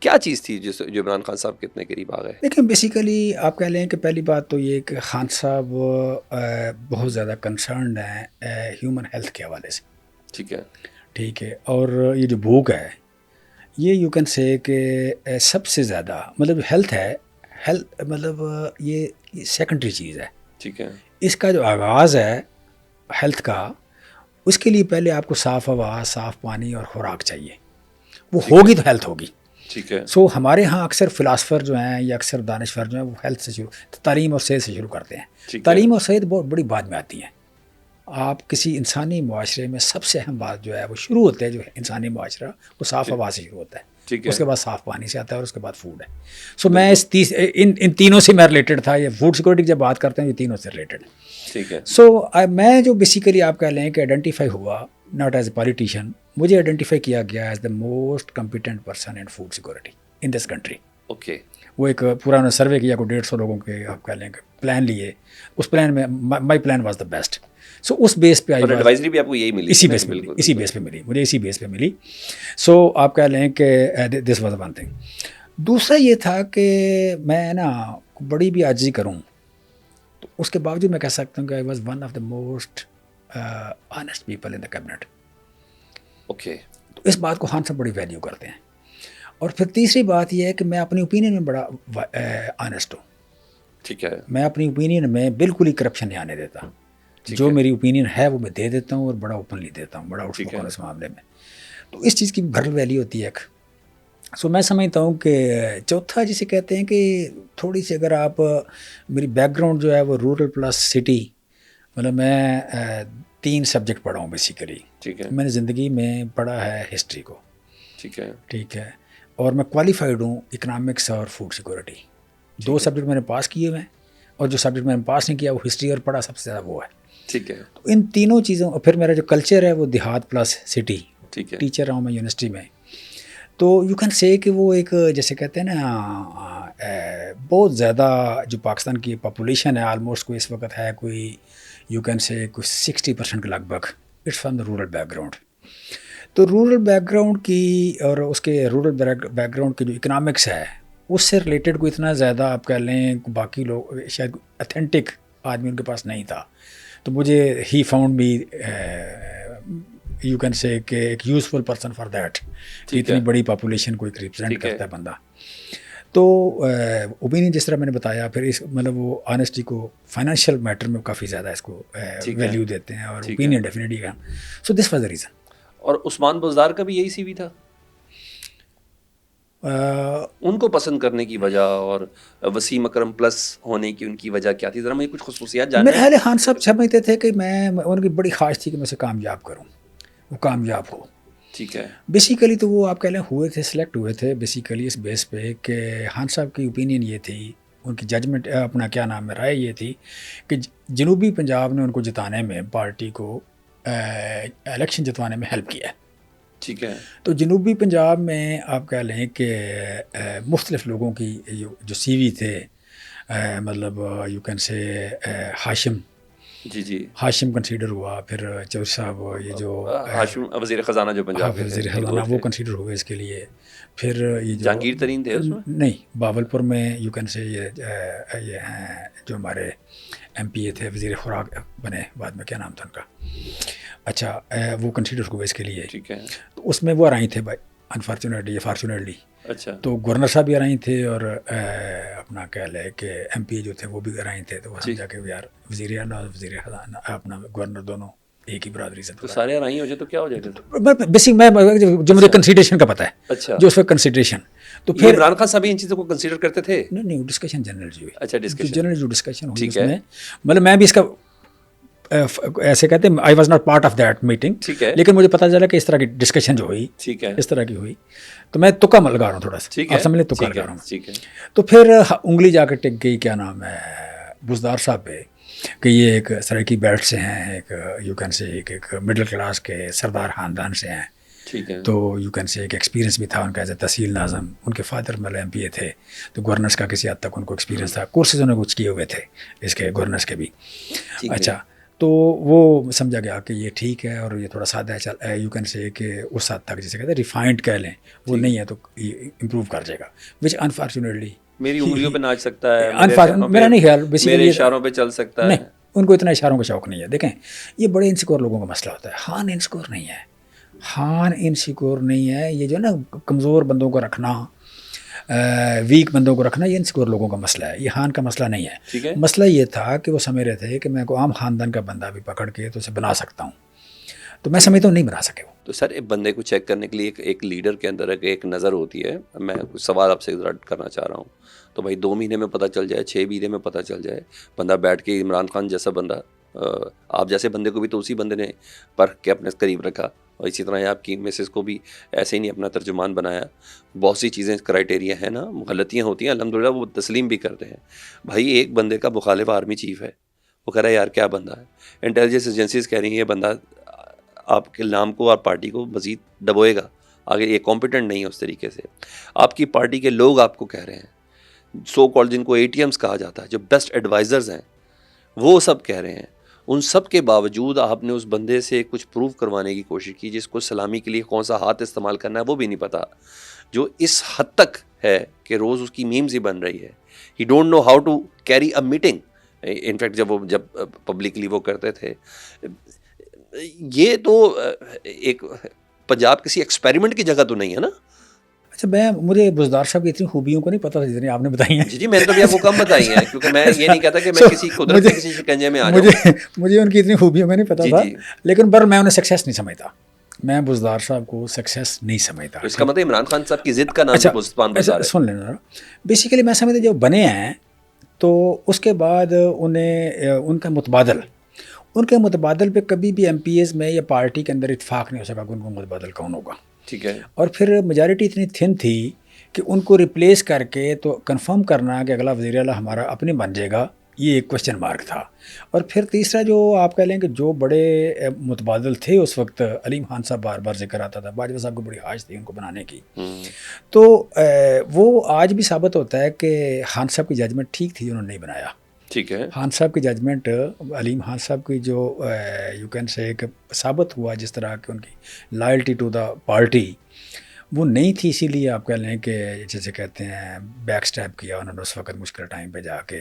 کیا چیز تھی جو عمران خان صاحب کے اتنے قریب آ گئے؟ لیکن بیسیکلی آپ کہہ لیں کہ پہلی بات تو یہ کہ خان صاحب بہت زیادہ کنسرنڈ ہیں ہیومن ہیلتھ کے حوالے سے. ٹھیک ہے. ٹھیک ہے. اور یہ جو بھوک ہے یہ یو کین سے کہ سب سے زیادہ مطلب ہیلتھ ہے، ہیلتھ مطلب یہ سیکنڈری چیز ہے. ٹھیک ہے. اس کا جو آغاز ہے ہیلتھ کا، اس کے لیے پہلے آپ کو صاف ہوا، صاف پانی اور خوراک چاہیے. وہ ہوگی تو ہیلتھ ہوگی. ٹھیک ہے. سو ہمارے ہاں اکثر فلاسفر جو ہیں یا اکثر دانشور جو ہیں وہ ہیلتھ سے شروع، تعلیم اور صحت سے شروع کرتے ہیں. تعلیم اور صحت بہت بڑی بعد میں آتی ہیں. آپ کسی انسانی معاشرے میں سب سے اہم بات جو ہے وہ شروع ہوتا ہے، جو انسانی معاشرہ وہ صاف ہوا سے شروع ہوتا ہے. اس کے بعد صاف پانی سے آتا ہے اور اس کے بعد فوڈ ہے. سو میں ان تینوں سے میں ریلیٹڈ تھا. یہ فوڈ سیکورٹی جب بات کرتے ہیں یہ تینوں سے ریلیٹڈ ہے. ٹھیک ہے. سو میں جو بیسیکلی آپ کہہ لیں کہ آئیڈینٹیفائی ہوا ناٹ ایز اے پالیٹیشین، مجھے آئیڈینٹیفائی کیا گیا as the most competent person in food security in this country. Okay. وہ ایک پورا انہوں نے سروے کیا، کوئی 150 لوگوں کے آپ کہہ لیں کہ پلان لیے. اس پلان میں my plan was the best. So اس بیس پہ ایڈوائزری بھی آپ کو یہی ملی؟ اسی بیس پہ ملی مجھے، اسی بیس پہ ملی. سو آپ کہہ لیں کہ دس واز ون تھنگ. دوسرا یہ تھا کہ میں نا بڑی بھی عاجزی کروں تو اس کے باوجود میں کہہ سکتا ہوں کہ I was one of the most honest people in the cabinet. Okay. تو اس بات کو خان صاحب بڑی ویلیو کرتے ہیں. اور پھر تیسری بات یہ ہے کہ میں اپنی اوپینین میں بڑا آنیسٹ ہوں. ٹھیک ہے. میں اپنی اوپینین میں بالکل ہی کرپشن نہیں آنے دیتا. جو میری اوپینین ہے وہ میں دے دیتا ہوں اور بڑا اوپنلی دیتا ہوں، بڑا اٹھ ہوں اس معاملے میں. تو اس چیز کی بھرل ویلیو ہوتی ہے ایک. سو میں سمجھتا ہوں کہ چوتھا جسے کہتے ہیں کہ تھوڑی سی اگر آپ میری بیک گراؤنڈ جو ہے وہ رورل پلس سٹی، مطلب میں 3 سبجیکٹ پڑھا ہوں بیسیکلی. ٹھیک ہے. میں نے زندگی میں پڑھا ہے ہسٹری کو. ٹھیک ہے. ٹھیک ہے. اور میں کوالیفائڈ ہوں اکنامکس اور فوڈ سیکورٹی. 2 سبجیکٹ میں نے پاس کیے ہوئے ہیں، اور جو سبجیکٹ میں نے پاس نہیں کیا وہ ہسٹری اور پڑھا سب سے زیادہ وہ ہے. ٹھیک ہے. تو ان تینوں چیزوں، اور پھر میرا جو کلچر ہے وہ دیہات پلس سٹی. ٹھیک ہے. ٹیچر رہا ہوں میں یونیورسٹی میں. تو یو کین سے کہ وہ ایک جیسے کہتے ہیں نا بہت زیادہ جو پاکستان کی پاپولیشن ہے آلموسٹ کوئی اس وقت ہے کوئی یو کین سے کوئی 60% کے لگ بھگ it's from the rural background. تو رورل بیک گراؤنڈ کی اور اس کے رورل بیک گراؤنڈ کی جو اکنامکس ہے اس سے ریلیٹڈ کوئی اتنا زیادہ آپ کہہ لیں باقی لوگ شاید اتھینٹک آدمی ان کے پاس نہیں تھا. تو مجھے he found me you can say کہ ایک یوزفل پرسن فار دیٹ. اتنی بڑی پاپولیشن کو ایک ریپرزینٹ کرتا ہے بندہ. تو اوپینین جس طرح میں نے بتایا، پھر اس مطلب وہ آنیسٹی کو فائنینشیل میٹر میں کافی زیادہ اس کو ویلیو دیتے ہیں، اور اوپینین ڈیفینیٹلی ہے. سو دس واز دا ریزن. اور عثمان بزدار کا بھی یہی سی وی تھا؟ ان کو پسند کرنے کی وجہ اور وسیم اکرم پلس ہونے کی ان کی وجہ کیا تھی؟ ذرا مجھے کچھ خصوصیات جاننا. میرے خیال خان صاحب سمجھتے تھے کہ میں ان کی بڑی خواہش تھی کہ میں اسے کامیاب کروں، وہ کامیاب ہو. ٹھیک ہے. بیسیکلی تو وہ آپ کہہ لیں ہوئے تھے، سلیکٹ ہوئے تھے بیسیکلی اس بیس پہ کہ خان صاحب کی اوپینین یہ تھی، ان کی ججمنٹ اپنا کیا نام ہے رائے یہ تھی کہ جنوبی پنجاب نے ان کو جتانے میں، پارٹی کو الیکشن جتوانے میں ہیلپ کیا ہے. ٹھیک ہے. تو جنوبی پنجاب میں آپ کہہ لیں کہ مختلف لوگوں کی جو سی وی تھے، مطلب you can say Hashim, G Hashim consider ہوا. پھر چودھری صاحب یہ جو ہاشم وزیر خزانہ جو پنجاب وزیر خزانہ وہ کنسیڈر ہوئے اس کے لیے. پھر یہ جو جہانگیر ترین تھے اس میں نہیں، باولپور میں یو کین سے یہ ہیں جو ہمارے ایم پی اے تھے، وزیر خوراک بنے بعد میں، کیا نام تھا ان کا؟ اچھا وہ کنسیڈر ہوئے اس کے لیے. ٹھیک ہے. تو اس میں وہ آ رہی تھے بھائی انفارچونیٹلی فارچونیٹلی. اچھا. تو گورنر صاحب بھی آ رہی تھے اور اپنا کہہ لے کہ ایم پی جو تھے وہ بھی آ رہے تھے. تو وہ سمجھا کہ یار وزیر اعلیٰ اور وزیر خزانہ اپنا گورنر دونوں ایک ہی برادری سے. تو سارے آرائی ہو جائے تو کیا ہو جائے گا؟ بیسک میں جو مجھے کنسیڈریشن کا پتہ ہے. اچھا. جو اس وقت کنسیڈریشن تو پھر عمران خان صاحب ان چیزوں کو کنسیڈر کرتے تھے؟ نہیں، ڈسکشن جنرل جو ہوئی. اچھا ڈسکشن جنرل جو ڈسکشن ہوئی اس میں، مطلب میں بھی اس کا ایسے کہتے ہیں I was not part of that meeting. ٹھیک ہے. لیکن مجھے پتہ چلا کہ اس طرح کی ڈسکشن جو ہوئی، ٹھیک ہے، اس طرح کی ہوئی. تو میں تکا لگا رہا ہوں تھوڑا سا. ٹھیک ہے. آپ سمجھ لیں تکا لگا رہا ہوں. ٹھیک ہے. تو پھر انگلی جا کے ٹک گئی کیا نام ہے بزدار صاحب پہ کہ یہ ایک سرائکی بیلٹ سے ہیں، ایک یو کین سے ایک مڈل کلاس کے سردار خاندان سے ہیں. ٹھیک ہے. تو یو کین سے ایک ایکسپیرینس بھی تھا ان کا ایز اے تحصیل ناظم. ان کے فادر مطلب ایم پی اے تھے، تو گورنرس کا کسی حد تک ان کو ایکسپیرینس تھا. کورسز انہوں نے کچھ کیے ہوئے تھے اس کے گورنرس کے بھی. اچھا. تو وہ سمجھا گیا کہ یہ ٹھیک ہے اور یہ تھوڑا سادہ ہے, چل یو کین سے کہ اس حد تک جسے کہتے ہیں ریفائنڈ کہہ لیں, وہ نہیں ہے تو امپروو کر جائے گا, وچ انفارچونیٹلی میری انگلیوں پہ ناچ سکتا ہے, میرا نہیں خیال, میرے اشاروں پہ چل سکتا ہے. نہیں, ان کو اتنا اشاروں کا شوق نہیں ہے. دیکھیں یہ بڑے انسیکور لوگوں کا مسئلہ ہوتا ہے. خان انسیکور نہیں ہے, خان انسیکور نہیں ہے. یہ جو ہے نا کمزور بندوں کو رکھنا, ویک بندوں کو رکھنا, یہ انسیکور لوگوں کا مسئلہ ہے, یہ خان کا مسئلہ نہیں ہے. مسئلہ یہ تھا کہ وہ سمجھ رہے تھے کہ میں کو عام خاندان کا بندہ بھی پکڑ کے تو اسے بنا سکتا ہوں, تو میں سمجھتا ہوں نہیں بنا سکے وہ. تو سر ایک بندے کو چیک کرنے کے لیے ایک لیڈر کے اندر ایک نظر ہوتی ہے. میں کچھ سوال آپ سے کرنا چاہ رہا ہوں, تو بھائی 2 مہینے میں پتہ چل جائے, 6 مہینے میں پتہ چل جائے, بندہ بیٹھ کے عمران خان جیسا بندہ, آپ جیسے بندے کو بھی تو اسی بندے نے پرکھ کے اپنے قریب رکھا, اور اسی طرح آپ کی مسز کو بھی ایسے ہی نہیں اپنا ترجمان بنایا. بہت سی چیزیں کرائٹیریا ہیں نا, غلطیاں ہوتی ہیں, الحمدللہ وہ تسلیم بھی کرتے ہیں. بھائی ایک بندے کا مخالف آرمی چیف ہے, وہ کہہ رہا ہے یار کیا بندہ ہے. انٹیلیجنس ایجنسیز کہہ رہی ہیں یہ بندہ آپ کے نام کو اور پارٹی کو مزید دبوئے گا آگے, یہ کمپیٹنٹ نہیں ہے اس طریقے سے. آپ کی پارٹی کے لوگ آپ کو کہہ رہے ہیں, سو کال جن کو اے ٹی ایمز کہا جاتا ہے, جو بیسٹ ایڈوائزرز ہیں, وہ سب کہہ رہے ہیں. ان سب کے باوجود آپ نے اس بندے سے کچھ پروف کروانے کی کوشش کی, جس کو سلامی کے لیے کون سا ہاتھ استعمال کرنا ہے وہ بھی نہیں پتا, جو اس حد تک ہے کہ روز اس کی میمز ہی بن رہی ہے. He don't know how to carry a meeting. In fact جب پبلکلی وہ کرتے تھے, یہ تو ایک پنجاب کسی ایکسپیریمنٹ کی جگہ تو نہیں ہے نا. اچھا, مجھے بزدار صاحب کی اتنی خوبیوں کو نہیں پتا تھا جتنی آپ نے بتائی ہیں. جی میں نے تو بھی آپ کو کم بتائی ہیں, کیونکہ میں یہ نہیں کہتا کہ میں کسی قدرت کے کسی شکنجے میں آ جاؤں. مجھے ان کی اتنی خوبیوں میں نہیں پتا تھا, لیکن پر میں انہیں سکسیس نہیں سمجھتا. میں بزدار صاحب کو سکسیس نہیں سمجھتا. اس کا مطلب عمران خان صاحب کی ضد کا نام بزدار ہے. سن لینا, بیسیکلی میں سمجھتا جب بنے ہیں تو اس کے بعد انہیں ان کے متبادل پہ کبھی بھی ایم پی ایز میں یا پارٹی کے اندر اتفاق نہیں ہو سکا کہ ان کو متبادل کون ہوگا. ٹھیک ہے. اور پھر میجارٹی اتنی تھن تھی کہ ان کو ریپلیس کر کے تو کنفرم کرنا کہ اگلا وزیر اعلیٰ ہمارا اپنے بن جائے گا, یہ ایک کوشچن مارک تھا. اور پھر تیسرا جو آپ کہہ لیں کہ جو بڑے متبادل تھے اس وقت, علیم خان صاحب بار بار ذکر آتا تھا, باجوہ صاحب کو بڑی خواہش تھی ان کو بنانے کی. تو وہ آج بھی ثابت ہوتا ہے کہ خان صاحب کی ججمنٹ ٹھیک تھی, انہوں نے نہیں بنایا. ٹھیک ہے. خان صاحب کی ججمنٹ, علیم خان صاحب کی جو یو کین سے کہ ثابت ہوا جس طرح کہ ان کی لائلٹی ٹو دا پارٹی وہ نہیں تھی, اسی لیے آپ کہہ لیں کہ جیسے کہتے ہیں بیک سٹیپ کیا انہوں نے اس وقت مشکل ٹائم پہ جا کے,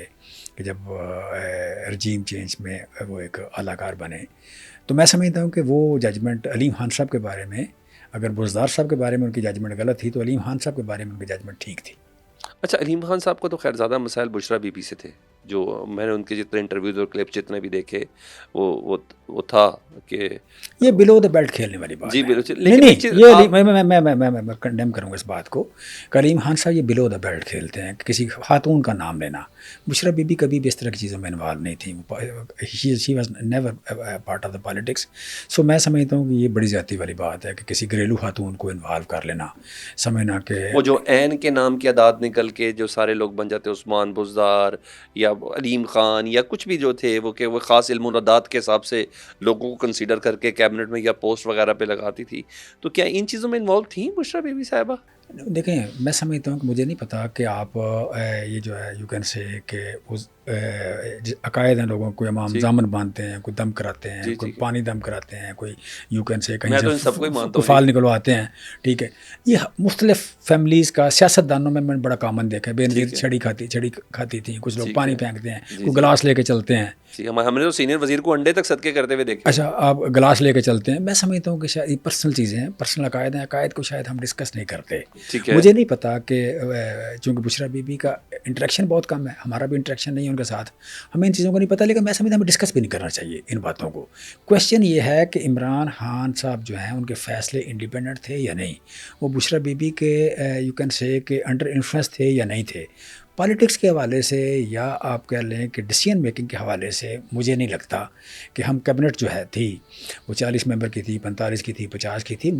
کہ جب رجیم چینج میں وہ ایک اعلیٰ کار بنے. تو میں سمجھتا ہوں کہ وہ ججمنٹ علیم خان صاحب کے بارے میں, اگر بزدار صاحب کے بارے میں ان کی ججمنٹ غلط تھی تو علیم خان صاحب کے بارے میں ان کی ججمنٹ ٹھیک تھی. اچھا, علیم خان صاحب کو تو خیر زیادہ مسائل بشرا بی بی سے تھے, جو میں نے ان کے جتنے انٹرویوز اور کلپس جتنے بھی دیکھے وہ تھا کہ یہ بلو دا بیلٹ کھیلنے والی بات. جی نہیں, یہ میں کنڈیم کروں گا اس بات کو. کریم خان صاحب یہ بلو دا بیلٹ کھیلتے ہیں, کسی خاتون کا نام لینا. بشرا بی بی کبھی بھی اس طرح کی چیزوں میں انوالو نہیں تھی, she was never part of the politics. So میں سمجھتا ہوں کہ یہ بڑی زیادتی والی بات ہے کہ کسی گھریلو خاتون کو انوالو کر لینا, سمجھنا کہ وہ جو عین کے نام کی اعداد نکل کے جو سارے لوگ بن جاتے, عثمان بزدار یا علیم خان یا کچھ بھی جو تھے, وہ کہ وہ خاص علم و اعداد کے حساب سے لوگوں کو کنسیڈر کر کے کیبنٹ میں یا پوسٹ وغیرہ پہ لگاتی تھی. تو کیا ان چیزوں میں انوالو تھیں بشرا بی بی صاحبہ؟ دیکھیں, میں سمجھتا ہوں کہ مجھے نہیں پتا کہ آپ یہ جو ہے یو کین سے کہ عقائد ہیں لوگوں کو, امام ضامن باندھتے ہیں, کوئی دم کراتے ہیں, کوئی پانی دم کراتے ہیں, کوئی یو کین سے کہیں سے فال نکلواتے ہیں. ٹھیک ہے, یہ مختلف فیملیز کا سیاست دانوں میں نے بڑا کامن دیکھا ہے. بے نظیر چھڑی کھاتی تھیں, کچھ لوگ پانی پھینکتے ہیں, کوئی گلاس لے کے چلتے ہیں. ہم نے تو سینئر وزیر کو انڈے تک صدقے کرتے ہوئے دیکھا. اچھا, آپ گلاس لے کے چلتے ہیں. میں سمجھتا ہوں کہ شاید یہ پرسنل چیزیں ہیں, پرسنل عقائد ہیں, عقائد کو شاید ہم ڈسکس نہیں کرتے. مجھے نہیں پتا کہ چونکہ بشرا بی بی کا انٹریکشن بہت کم ہے, ہمارا بھی انٹریکشن نہیں ہے ان کے ساتھ, ہمیں ان چیزوں کو نہیں پتا. لیکن میں سمجھتا ہمیں ڈسکس بھی نہیں کرنا چاہیے ان باتوں کو. کویشچن یہ ہے کہ عمران خان صاحب جو ہیں ان کے فیصلے انڈیپینڈنٹ تھے یا نہیں, وہ بشرا بی بی کے یو کین سے کہ انڈر انفلوئنس تھے یا نہیں تھے. پالیٹکس کے حوالے سے یا آپ کہہ لیں کہ ڈیسیژن میکنگ کے حوالے سے مجھے نہیں لگتا کہ ہم کیبنٹ جو ہے تھی وہ 40 ممبر کی تھی, 45 کی تھی, 50 کی تھی.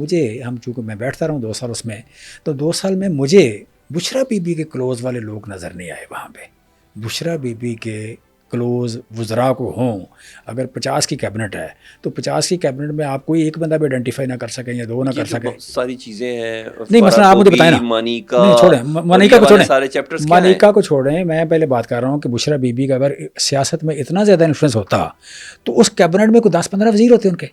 چونکہ میں بیٹھتا رہا ہوں 2 سال اس میں, تو 2 سال میں مجھے بشرا بی بی کے کلوز والے لوگ نظر نہیں آئے وہاں پہ. بشرا بی بی کے کلوز وزراء کو ہوں. اگر 50 کی کیبنٹ ہے تو 50 کی کیبنٹ میں آپ کوئی ایک بندہ بھی آئیڈینٹیفائی نہ کر سکیں یا دو نہ کر سکیں. بہت ساری چیزیں ہیں. نہیں مثلا آپ مجھے بتائیں نا, نہیں چھوڑیں منیکا کو, چھوڑیں منیکا کو چھوڑیں. میں پہلے بات کر رہا ہوں کہ بشرا بی بی کا اگر سیاست میں اتنا زیادہ انفلوئنس ہوتا تو اس کیبنٹ میں کوئی 10-15 وزیر ہوتے ان کے,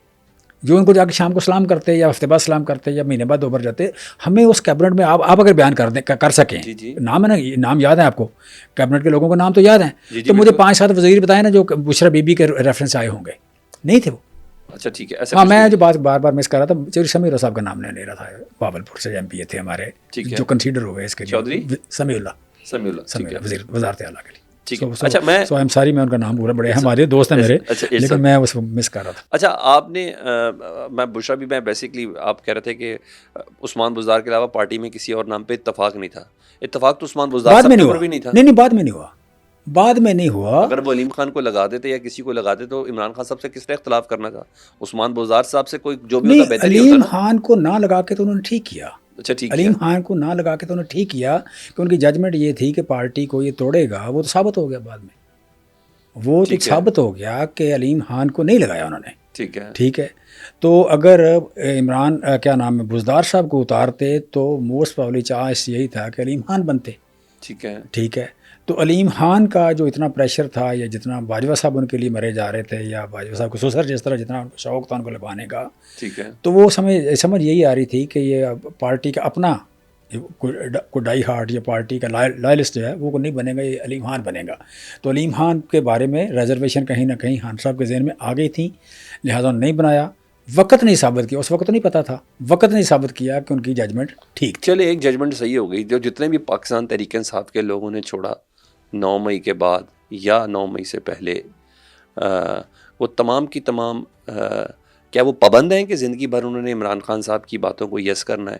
جو ان کو جا کے شام کو سلام کرتے یا ہفتے بعد سلام کرتے یا مہینے بعد دوبارہ جاتے. ہمیں اس کیبنٹ میں آپ اگر بیان کر سکیں, نام ہے نا, نام یاد ہیں آپ کو, کیبنٹ کے لوگوں کو نام تو یاد ہیں, تو مجھے 5-7 وزیر بتائیں نا جو بشرا بی بی کے ریفرنس آئے ہوں گے. نہیں تھے وہ. اچھا ٹھیک ہے. ہاں میں جو بات بار بار مس کر رہا تھا, چودھری سمیع اللہ صاحب کا نام لے رہا تھا, باولپور سے ایم پی اے تھے ہمارے, جو کنسیڈر ہوئے اس کے چودھری سمیع اللہ وزیر وزارت اعلیٰ کے لیے. اچھا میں ان کا نام پورا بڑے ہمارے دوست ہیں میرے, لیکن میں اس کو مس کر رہا تھا. اچھا آپ نے, میں بشرا بھی, میں بیسکلی آپ کہہ رہے تھے کہ عثمان بزدار کے علاوہ پارٹی میں کسی اور نام پہ اتفاق نہیں تھا. اتفاق تو عثمان بزدار صاحب کے اوپر بھی نہیں تھا. نہیں بعد میں نہیں ہوا, بعد میں نہیں ہوا. اگر وہ علیم خان کو لگا دیتے یا کسی کو لگا دیتے تو عمران خان صاحب سے کس نے اختلاف کرنا تھا؟ عثمان بزدار صاحب سے کوئی جو بھی ہوتا بہتر ہی ہوتا. علیم خان کو نہ لگا کے تو انہوں نے ٹھیک کیا. اچھا ٹھیک, علیم خان کو نہ لگا کے تو انہوں نے ٹھیک کیا کہ ان کی ججمنٹ یہ تھی کہ پارٹی کو یہ توڑے گا. وہ تو ثابت ہو گیا بعد میں, وہ تو ثابت ہو گیا کہ علیم خان کو نہیں لگایا انہوں نے. ٹھیک ہے. تو اگر عمران کیا نام ہے بزدار صاحب کو اتارتے تو موسٹ پرابلی چانس یہی تھا کہ علیم خان بنتے. ٹھیک ہے. تو علیم خان کا جو اتنا پریشر تھا یا جتنا باجوہ صاحب ان کے لیے مرے جا رہے تھے یا باجوہ صاحب کو سسر جس طرح جتنا ان کو شوق تھا ان کو لگوانے کا, تو وہ سمجھ یہی آ رہی تھی کہ یہ پارٹی کا اپنا کوئی ڈائی ہارٹ یا پارٹی کا لائلسٹ جو ہے وہ نہیں بنے گا, یہ علیم خان بنے گا. تو علیم خان کے بارے میں ریزرویشن کہیں نہ کہیں خان صاحب کے ذہن میں آ گئی تھیں, لہٰذا انہوں نے نہیں بنایا. وقت نہیں ثابت کیا, اس وقت نہیں پتہ تھا, وقت نہیں ثابت کیا کہ ان کی ججمنٹ ٹھیک. چلے ایک ججمنٹ صحیح ہو گئی. جو جتنے بھی پاکستان تحریک انصاف کے لوگوں نے چھوڑا 9 مئی کے بعد یا 9 مئی سے پہلے, وہ تمام کی تمام کیا وہ پابند ہیں کہ زندگی بھر انہوں نے عمران خان صاحب کی باتوں کو یس کرنا ہے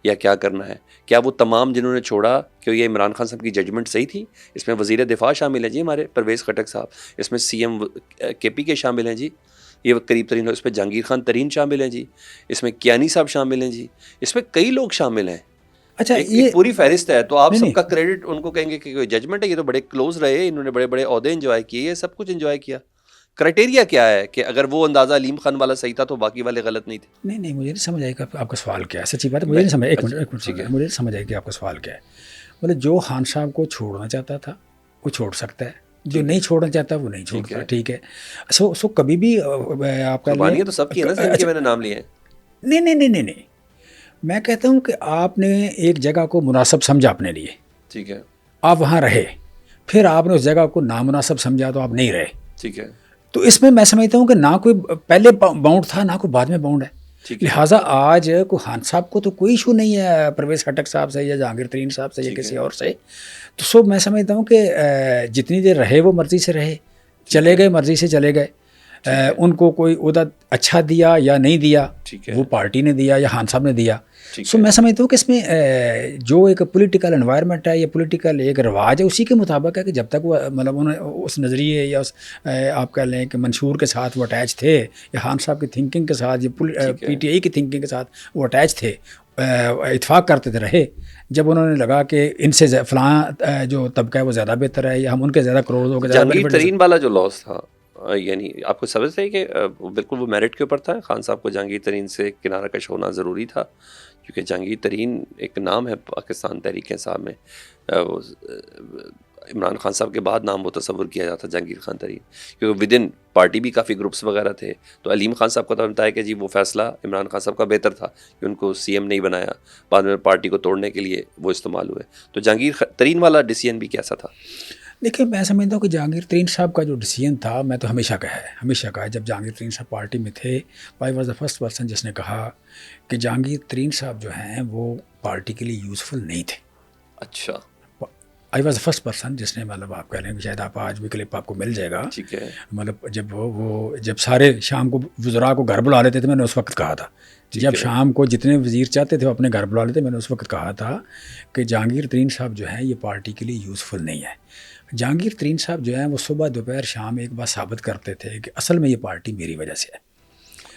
یا کیا کرنا ہے؟ کیا وہ تمام جنہوں نے چھوڑا کہ یہ عمران خان صاحب کی ججمنٹ صحیح تھی؟ اس میں وزیر دفاع شامل ہیں جی ہمارے پرویز خٹک صاحب, اس میں سی ایم کے پی کے شامل ہیں جی, یہ قریب ترین, اس میں جہانگیر خان ترین شامل ہیں جی, اس میں کیانی صاحب شامل ہیں جی, اس میں کئی لوگ شامل ہیں. اچھا یہ پوری فہرست ہے. تو آپ سب کا کریڈٹ ان کو کہیں گے کہ ججمنٹ ہے, یہ تو بڑے کلوز رہے, انہوں نے بڑے بڑے عہدے انجوائے کیے, یہ سب کچھ انجوائے کیا. کرائٹیریا کیا ہے کہ اگر وہ اندازہ علیم خان والا صحیح تھا تو باقی والے غلط نہیں تھے؟ نہیں مجھے نہیں سمجھ آئی کہ آپ کا سوال کیا ہے. سچی بات ہے مجھے نہیں سمجھ, ایک منٹ مجھے نہیں سمجھ آئی کہ آپ کا سوال کیا ہے. مطلب جو خان صاحب کو چھوڑنا چاہتا تھا وہ چھوڑ سکتا ہے, جو نہیں چھوڑنا چاہتا وہ نہیں چھوڑتا. ٹھیک ہے. سو کبھی بھی آپ کا تو سب کی ہے نا, میں نے نام لیے ہیں. نہیں میں کہتا ہوں کہ آپ نے ایک جگہ کو مناسب سمجھا اپنے لیے. ٹھیک ہے. آپ وہاں رہے, پھر آپ نے اس جگہ کو نامناسب سمجھا تو آپ نہیں رہے. ٹھیک ہے. تو اس میں سمجھتا ہوں کہ نہ کوئی پہلے باؤنڈ تھا نہ کوئی بعد میں باؤنڈ ہے. لہٰذا آج کو خان صاحب کو تو کوئی ایشو نہیں ہے پرویز خٹک صاحب سے یا جہانگیر ترین صاحب سے یا کسی اور سے. تو سو میں سمجھتا ہوں کہ جتنی دیر رہے وہ مرضی سے رہے, چلے گئے مرضی سے چلے گئے. ان کو کوئی عہدہ اچھا دیا یا نہیں دیا وہ پارٹی نے دیا یا خان صاحب نے دیا. سو میں سمجھتا ہوں کہ اس میں جو ایک پولیٹیکل انوائرمنٹ ہے یا پولیٹیکل ایک رواج ہے اسی کے مطابق ہے کہ جب تک وہ مطلب انہیں اس نظریے یا اس آپ کہہ لیں کہ منشور کے ساتھ وہ اٹیچ تھے یا خان صاحب کی تھنکنگ کے ساتھ یا پی ٹی آئی کی تھنکنگ کے ساتھ وہ اٹیچ تھے, اتفاق کرتے تھے رہے. جب انہوں نے لگا کہ ان سے فلاں جو طبقہ ہے وہ زیادہ بہتر ہے یا ہم ان کے زیادہ کروڑ ہو کے جہانگیر ترین والا جو لاس تھا, یعنی آپ کو سمجھتے ہیں کہ بالکل وہ میرٹ کے اوپر تھا, خان صاحب کو جہانگیر ترین سے کنارہ کش ہونا ضروری تھا, کیونکہ جہانگیر ترین ایک نام ہے پاکستان تحریک انصاف میں. عمران خان صاحب کے بعد نام وہ تصور کیا جاتا جہانگیر خان ترین, کیونکہ ود ان پارٹی بھی کافی گروپس وغیرہ تھے. تو علیم خان صاحب کا تو بتایا کہ جی وہ فیصلہ عمران خان صاحب کا بہتر تھا کہ ان کو سی ایم نہیں بنایا, بعد میں پارٹی کو توڑنے کے لیے وہ استعمال ہوئے. تو جہانگیر ترین والا ڈیسیژن بھی کیسا تھا؟ دیکھیں میں سمجھتا ہوں کہ جہانگیر ترین صاحب کا جو ڈیسیژن تھا, میں تو ہمیشہ کہا ہے جب جہانگیر ترین صاحب پارٹی میں تھے, I was the first person جس نے کہا کہ جہانگیر ترین صاحب جو ہیں وہ پارٹی کے لیے یوزفل نہیں تھے. اچھا. I was the first person جس نے مطلب آپ کہہ لیں کہ شاید آپ آج بھی کلپ آپ کو مل جائے گا. ٹھیک ہے. مطلب جب سارے شام کو وزراء کو گھر بلا لیتے تھے, میں نے اس وقت کہا تھا جب شام کو جتنے وزیر چاہتے تھے وہ اپنے گھر بلا لیتے, میں نے اس وقت کہا تھا کہ جہانگیر ترین صاحب جو ہیں یہ پارٹی کے لیے یوزفل نہیں ہے. جہانگیر ترین صاحب جو ہیں وہ صبح دوپہر شام ایک بات ثابت کرتے تھے کہ اصل میں یہ پارٹی میری وجہ سے ہے.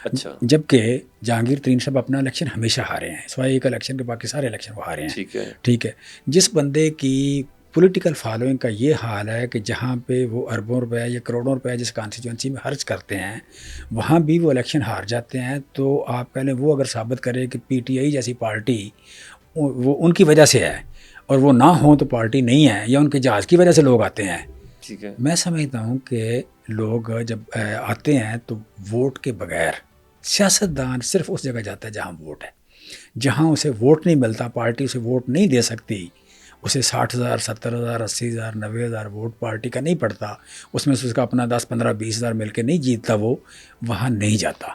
اچھا. جبکہ جہانگیر ترین صاحب اپنا الیکشن ہمیشہ ہارے ہیں, سوائے ایک الیکشن کے باقی سارے الیکشن وہ ہارے ہیں. ٹھیک ہے. ٹھیک ہے. جس بندے کی پولیٹیکل فالوئنگ کا یہ حال ہے کہ جہاں پہ وہ اربوں روپے یا کروڑوں روپے جس کانسٹیچوئنسی میں خرچ کرتے ہیں وہاں بھی وہ الیکشن ہار جاتے ہیں. تو آپ پہلے وہ اگر ثابت کریں کہ پی ٹی آئی جیسی پارٹی وہ ان کی وجہ سے ہے اور وہ نہ ہوں تو پارٹی نہیں ہے, یا ان کے جہاز کی وجہ سے لوگ آتے ہیں. ٹھیک ہے. میں سمجھتا ہوں کہ لوگ جب آتے ہیں تو ووٹ کے بغیر سیاستدان صرف اس جگہ جاتا ہے جہاں ووٹ ہے. جہاں اسے ووٹ نہیں ملتا, پارٹی اسے ووٹ نہیں دے سکتی, اسے 60,000 70,000 80,000 90,000 ووٹ پارٹی کا نہیں پڑتا, اس میں سے اس کا اپنا 10 15 20,000 مل کے نہیں جیتتا, وہ وہاں نہیں جاتا.